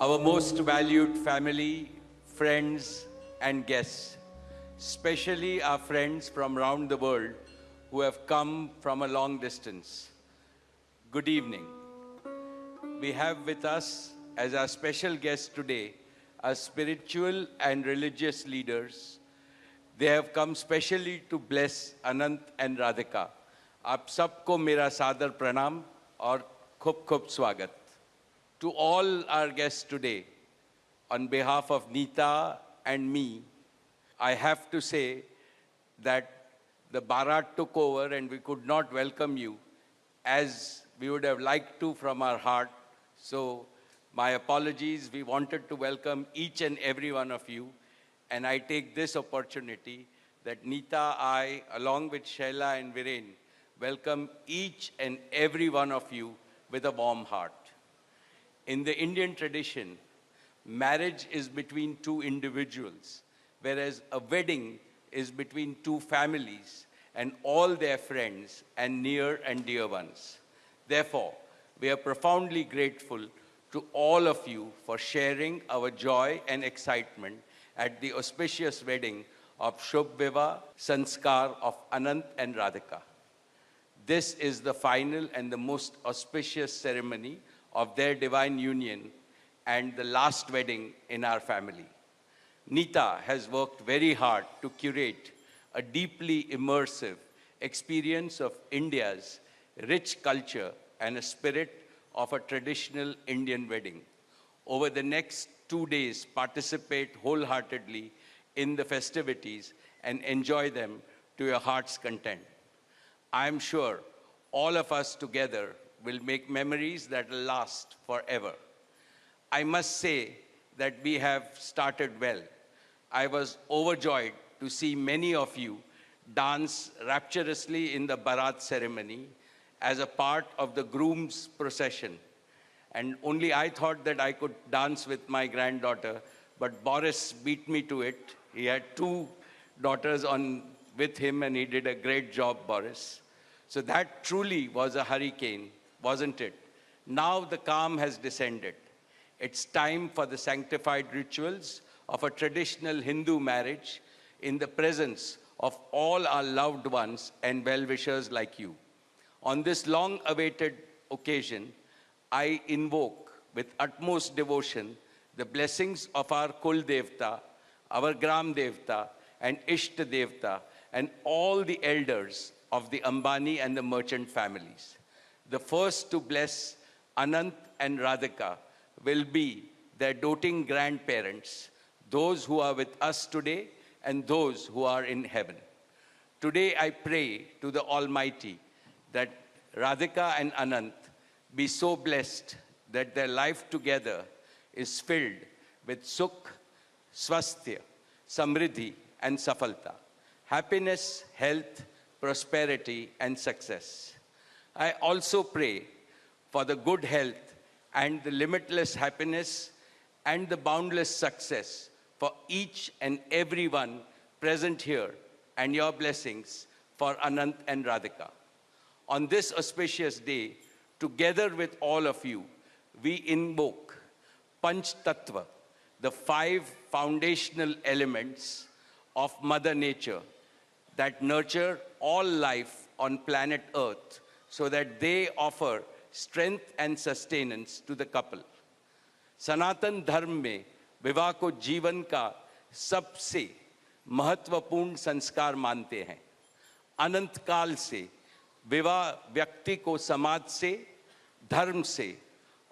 Our most valued family, friends, and guests, especially our friends from around the world who have come from a long distance. Good evening. We have with us as our special guests today our spiritual and religious leaders. They have come specially to bless Anant and Radhika. आप सबको मेरा सादर प्रणाम और खूब खूब स्वागत. To all our guests today, on behalf of Neeta and me, I have to say that the Bharat took over and we could not welcome you as we would have liked to from our heart. So my apologies. We wanted to welcome each and every one of you. And I take this opportunity that Neeta, I, along with Shaila and Viren, welcome each and every one of you with a warm heart. In the Indian tradition, marriage is between two individuals, whereas a wedding is between two families and all their friends and near and dear ones. Therefore, we are profoundly grateful to all of you for sharing our joy and excitement at the auspicious wedding of Shubh Vivah Sanskar of Anant and Radhika. This is the final and the most auspicious ceremony of their divine union and the last wedding in our family. Neeta has worked very hard to curate a deeply immersive experience of India's rich culture and a spirit of a traditional Indian wedding. Over the next 2 days, participate wholeheartedly in the festivities and enjoy them to your heart's content. I am sure all of us together will make memories that will last forever. I must say that we have started well. I was overjoyed to see many of you dance rapturously in the Bharat ceremony as a part of the groom's procession. And only I thought that I could dance with my granddaughter, but Boris beat me to it. He had 2 daughters with him and he did a great job, Boris. So that truly was a hurricane, wasn't it? Now the calm has descended. It's time for the sanctified rituals of a traditional Hindu marriage in the presence of all our loved ones and well-wishers like you. On this long-awaited occasion, I invoke with utmost devotion the blessings of our Kul Devta, our Gram Devta, and Ishta Devta, and all the elders of the Ambani and the merchant families. The first to bless Anant and Radhika will be their doting grandparents, those who are with us today and those who are in heaven. Today I pray to the Almighty that Radhika and Anant be so blessed that their life together is filled with sukh, swasthya, samriddhi, and safalta, happiness, health, prosperity, and success. I also pray for the good health and the limitless happiness and the boundless success for each and every one present here, and your blessings for Anant and Radhika. On this auspicious day, together with all of you, we invoke Panch Tattva, the 5 foundational elements of Mother Nature that nurture all life on planet Earth so that they offer strength and sustenance to the couple. सनातन धर्म में विवाह को जीवन का सबसे महत्वपूर्ण संस्कार मानते हैं. अनंत काल से विवाह व्यक्ति को समाज से, धर्म से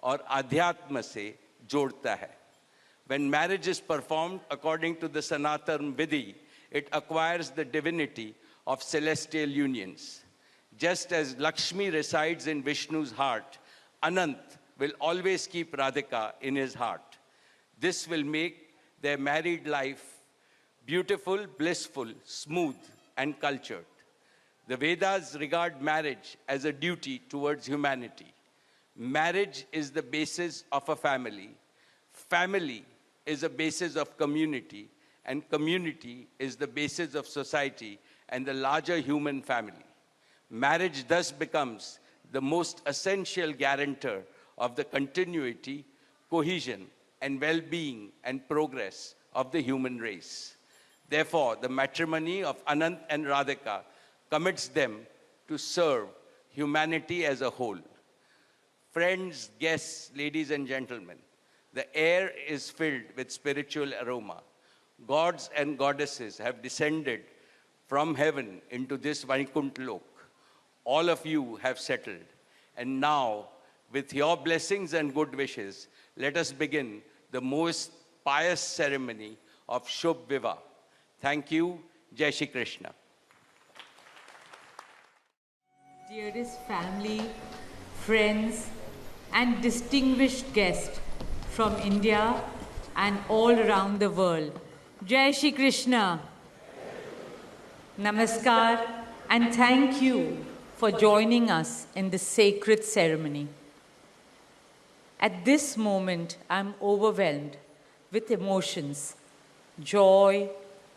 और अध्यात्म से जोड़ता है. When marriage is performed according to the Sanatan Vidhi, it acquires the divinity of celestial unions. Just as Lakshmi resides in Vishnu's heart, Anant will always keep Radhika in his heart. This will make their married life beautiful, blissful, smooth, and cultured. The Vedas regard marriage as a duty towards humanity. Marriage is the basis of a family. Family is a basis of community, and community is the basis of society and the larger human family. Marriage thus becomes the most essential guarantor of the continuity, cohesion, and well-being and progress of the human race. Therefore, the matrimony of Anant and Radhika commits them to serve humanity as a whole. Friends, guests, ladies and gentlemen, the air is filled with spiritual aroma. Gods and goddesses have descended from heaven into this Vaikuntha Lok. All of you have settled. And now, with your blessings and good wishes, let us begin the most pious ceremony of Shubh Vivah. Thank you. Jai Shri Krishna. Dearest family, friends, and distinguished guests from India and all around the world, Jai Shri Krishna. Namaskar, and thank you for joining us in this sacred ceremony. At this moment, I'm overwhelmed with emotions, joy,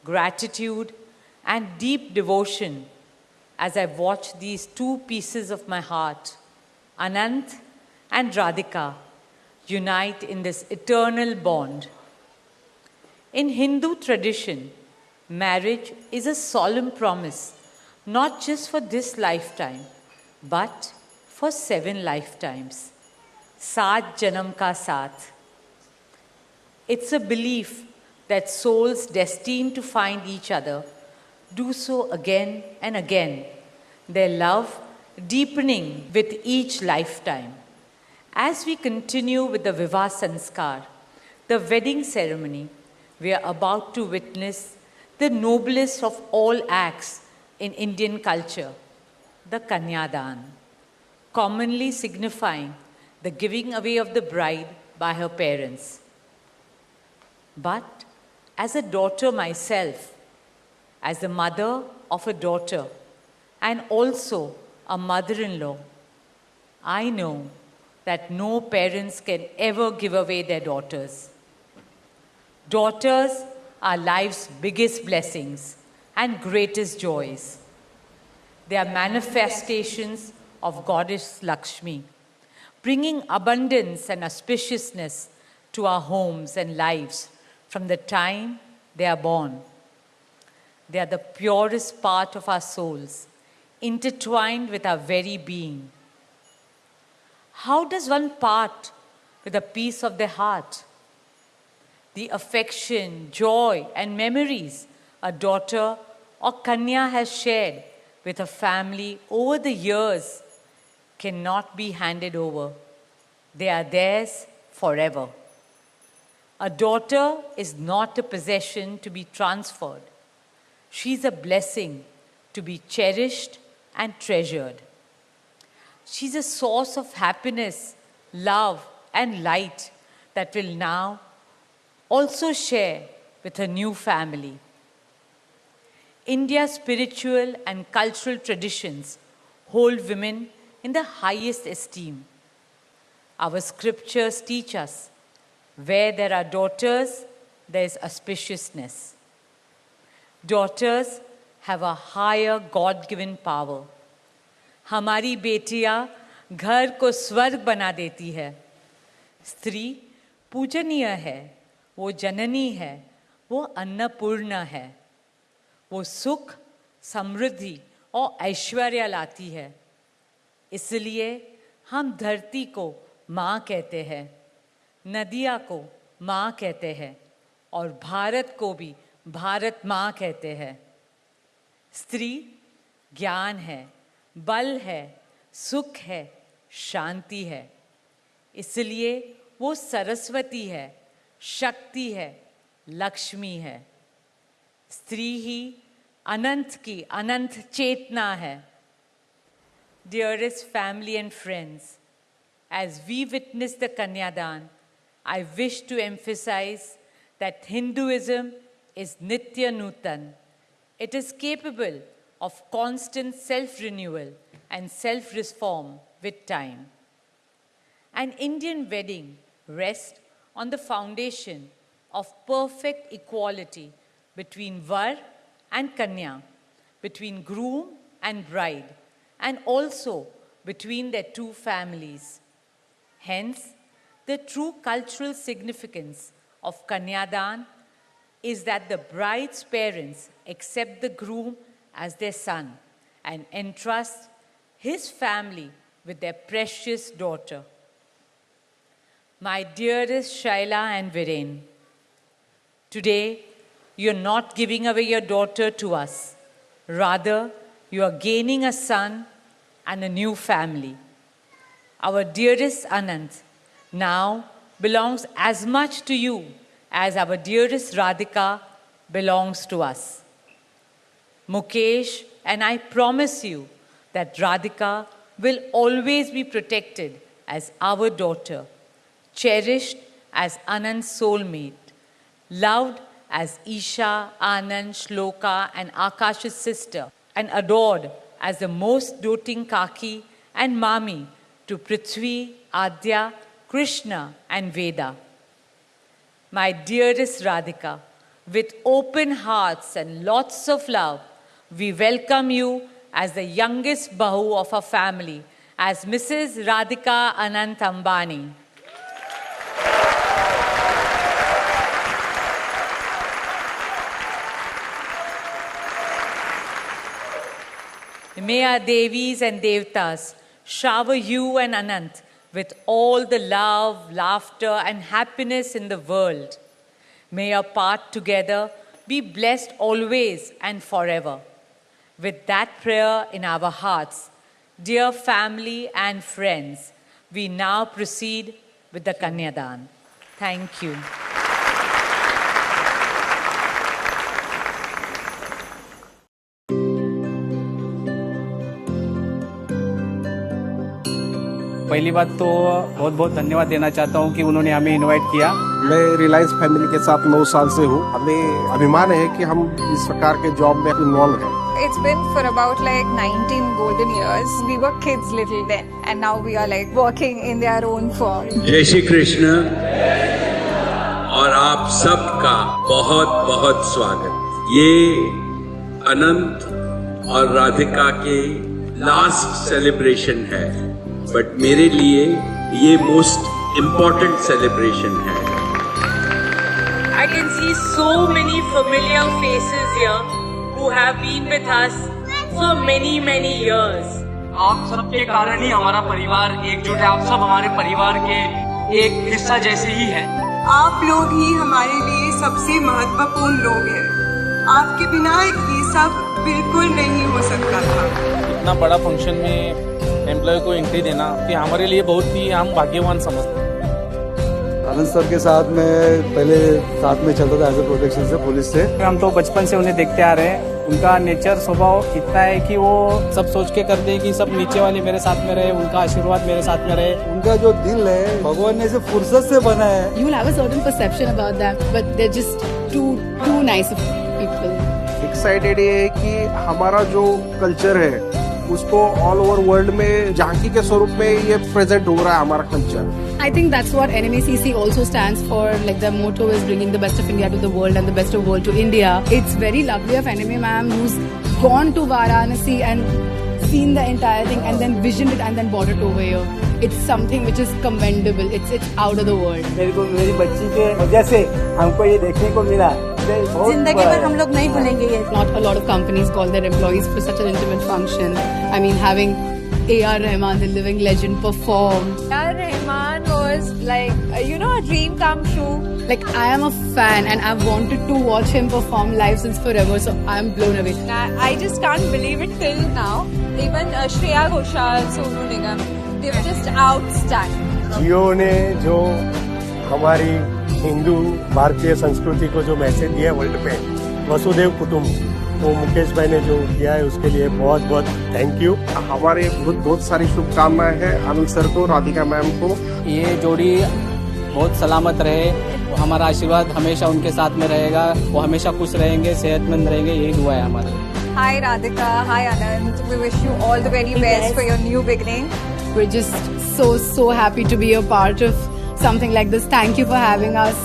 gratitude, and deep devotion as I watch these two pieces of my heart, Anant and Radhika, unite in this eternal bond. In Hindu tradition, marriage is a solemn promise, not just for this lifetime, but for 7 lifetimes. Saat Janam Ka Saath. It's a belief that souls destined to find each other do so again and again, their love deepening with each lifetime. As we continue with the Vivah Sanskar, the wedding ceremony, we are about to witness the noblest of all acts in Indian culture, the Kanyadan, commonly signifying the giving away of the bride by her parents. But as a daughter myself, as the mother of a daughter, and also a mother-in-law, I know that no parents can ever give away their daughters. Daughters are life's biggest blessings and greatest joys. They are manifestations of Goddess Lakshmi, bringing abundance and auspiciousness to our homes and lives from the time they are born. They are the purest part of our souls, intertwined with our very being. How does one part with a piece of their heart? The affection, joy, and memories a daughter or Kanya has shared with her family over the years cannot be handed over. They are theirs forever. A daughter is not a possession to be transferred. She is a blessing to be cherished and treasured. She's a source of happiness, love, and light that will now also share with her new family. India's spiritual and cultural traditions hold women in the highest esteem. Our scriptures teach us, where there are daughters, there is auspiciousness. Daughters have a higher God-given power. हमारी बेटियां घर को स्वर्ग बना देती है. स्त्री पूजनीय है, वो जननी है, वो अन्नपूर्णा है. वो सुख, समृद्धि और ऐश्वर्य लाती है. इसलिए हम धरती को माँ कहते हैं, नदियाँ को माँ कहते हैं और भारत को भी भारत माँ कहते हैं. स्त्री ज्ञान है, बल है, सुख है, शांति है. इसलिए वो सरस्वती है, शक्ति है, लक्ष्मी है. स्त्री ही अनंत की अनंत चेतना है. Dearest family and friends, as we witness the Kanyadan, I wish to emphasize that Hinduism is Nitya Nutan. It is capable of constant self-renewal and self-reform with time. An Indian wedding rests on the foundation of perfect equality between Var and Kanya, between groom and bride, and also between their two families. Hence, the true cultural significance of Kanyadan is that the bride's parents accept the groom as their son and entrust his family with their precious daughter. My dearest Shaila and Viren, today you're not giving away your daughter to us. Rather, you are gaining a son and a new family. Our dearest Anant now belongs as much to you as our dearest Radhika belongs to us. Mukesh and I promise you that Radhika will always be protected as our daughter, cherished as Anand's soulmate, loved as Isha, Anand, Shloka and Akash's sister, and adored as the most doting Kaki and Mami to Prithvi, Adya, Krishna and Veda. My dearest Radhika, with open hearts and lots of love, we welcome you as the youngest Bahu of our family, as Mrs. Radhika Anant Ambani. May our Devis and Devtas shower you and Anant with all the love, laughter and happiness in the world. May your path together be blessed always and forever. With that prayer in our hearts, dear family and friends, we now proceed with the Kanyadan. Thank you. पहली बात तो बहुत बहुत धन्यवाद देना चाहता हूं कि उन्होंने हमें इनवाइट किया। मैं रिलायंस फैमिली के साथ 9 साल से हूं। हमें अभिमान है कि हम इस प्रकार के जॉब में इन्वॉल्व हैं। It's been for about like 19 golden years. We were kids little then and now we are like working in their own form. जय श्री कृष्ण और आप सबका बहुत बहुत स्वागत। ये अनंत और राधिका के लास्ट सेलिब्रेशन है, बट मेरे लिए ये मोस्ट इम्पोर्टेंट सेलिब्रेशन है। I can see so many familiar faces here who have been with us for many years. आप सबके कारण ही हमारा परिवार एकजुट है। आप सब हमारे परिवार के एक हिस्सा जैसे ही हैं। आप लोग ही हमारे लिए सबसे महत्वपूर्ण लोग हैं। आपके बिना ये सब बिल्कुल नहीं हो सकता था। इतना बड़ा फंक्शन में एम्प्लॉय को एंट्री देना कि हमारे लिए बहुत ही हम भाग्यवान समझते हैं। आनंद सर के साथ में पहले साथ में चलता था एज ए प्रोटेक्शन से, पुलिस से। हम तो बचपन से उन्हें देखते आ रहे हैं। उनका नेचर स्वभाव इतना है कि वो सब सोच के करते हैं कि सब नीचे वाले मेरे साथ में रहे, उनका आशीर्वाद मेरे साथ में रहे। उनका जो दिल है भगवान ने इसे फुर्सत से बनाया है। You will have a certain perception about them, but they're just too nice of people. Excited ये है कि हमारा जो कल्चर है उसको ऑल ओवर वर्ल्ड में झांकी के स्वरूप में ये प्रेजेंट हो रहा है हमारा culture. I think that's what NMACC also stands for. Like their motto is bringing the best of India to the world and the best of world to India. It's very lovely of NMA ma'am who's gone to Varanasi and seen the entire thing and then visioned it and then brought it over here. It's something which is commendable. It's out of the world. मेरे को मेरी बच्ची के वजह से हमको ये देखने को मिला। जिंदगी भर हम लोग नहीं भूलेंगे ये। Not a lot of companies call their employees for such an intimate function. I mean, having A.R. Rahman, the living legend, perform. A.R. Rahman was like, a dream come true. Like, I am a fan and I've wanted to watch him perform live since forever, so I'm blown away. I just can't believe it till now. Even Shreya Ghoshal, Sonu Nigam, they were just outstanding. जियो ने जो हमारी हिंदू भारतीय संस्कृति को जो message दिया world पे, वसुदेव कुटुंब, वो मुकेश भाई ने जो किया है उसके लिए बहुत बहुत थैंक यू। हमारे बहुत सारी शुभकामनाएं हैं आनंद सर को, राधिका मैम को। ये जोड़ी बहुत सलामत रहे, वो हमारा आशीर्वाद हमेशा उनके साथ में रहेगा। वो हमेशा खुश रहेंगे, सेहतमंद रहेंगे, यही दुआ है हमारी। Hi Radhika, hi Anand. We wish you all the very best for your new beginning. We're just so happy to be a part of something like this. Thank you for having us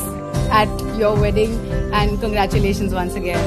at your wedding and congratulations once again.